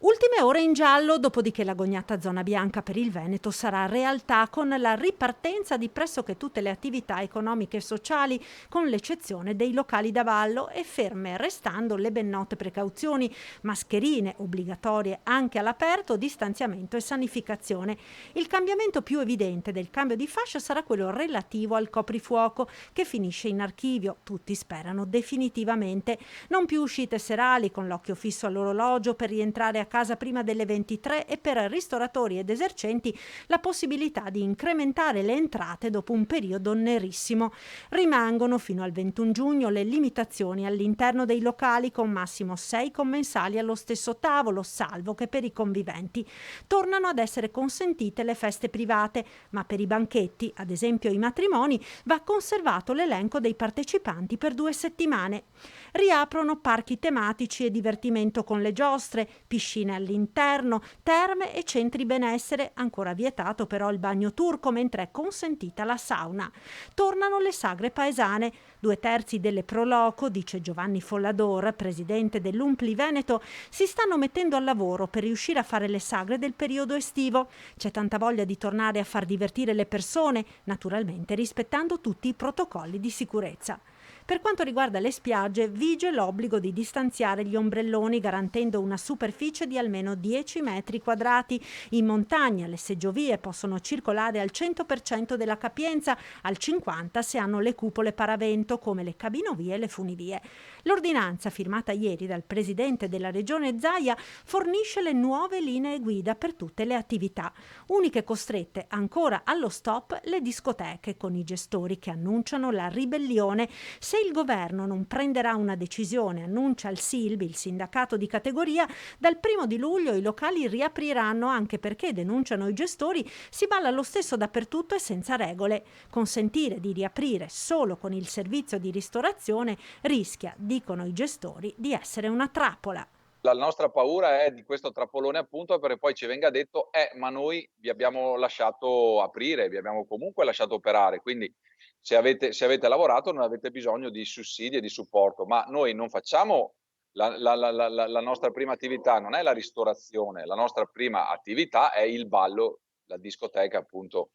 Ultime ore in giallo, dopodiché l'agognata zona bianca per il Veneto sarà realtà con la ripartenza di pressoché tutte le attività economiche e sociali, con l'eccezione dei locali da ballo e ferme restando le ben note precauzioni, mascherine obbligatorie anche all'aperto, distanziamento e sanificazione. Il cambiamento più evidente del cambio di fascia sarà quello relativo al coprifuoco, che finisce in archivio, tutti sperano definitivamente. Non più uscite serali con l'occhio fisso all'orologio per rientrare a casa prima delle 23 e per ristoratori ed esercenti la possibilità di incrementare le entrate dopo un periodo nerissimo. Rimangono fino al 21 giugno le limitazioni all'interno dei locali con massimo 6 commensali allo stesso tavolo, salvo che per i conviventi. Tornano ad essere consentite le feste private, ma per i banchetti, ad esempio i matrimoni, va conservato l'elenco dei partecipanti per 2 settimane. Riaprono parchi tematici e divertimento con le giostre, piscine all'interno, terme e centri benessere, ancora vietato però il bagno turco mentre è consentita la sauna. Tornano le sagre paesane, 2/3 delle pro loco, dice Giovanni Follador, presidente dell'Umpli Veneto, si stanno mettendo al lavoro per riuscire a fare le sagre del periodo estivo. C'è tanta voglia di tornare a far divertire le persone, naturalmente rispettando tutti i protocolli di sicurezza. Per quanto riguarda le spiagge, vige l'obbligo di distanziare gli ombrelloni garantendo una superficie di almeno 10 metri quadrati. In montagna le seggiovie possono circolare al 100% della capienza, al 50% se hanno le cupole paravento come le cabinovie e le funivie. L'ordinanza firmata ieri dal presidente della regione Zaia fornisce le nuove linee guida per tutte le attività. Uniche costrette ancora allo stop le discoteche, con i gestori che annunciano la ribellione se il governo non prenderà una decisione, annuncia il SILB, il sindacato di categoria. Dal 1 luglio i locali riapriranno, anche perché, denunciano i gestori, si balla lo stesso dappertutto e senza regole. Consentire di riaprire solo con il servizio di ristorazione rischia, dicono i gestori, di essere una trappola. La nostra paura è di questo trappolone appunto, perché poi ci venga detto: ma noi vi abbiamo lasciato aprire, vi abbiamo comunque lasciato operare, quindi se avete lavorato non avete bisogno di sussidi e di supporto". Ma noi non facciamo la nostra prima attività non è la ristorazione, la nostra prima attività è il ballo, la discoteca appunto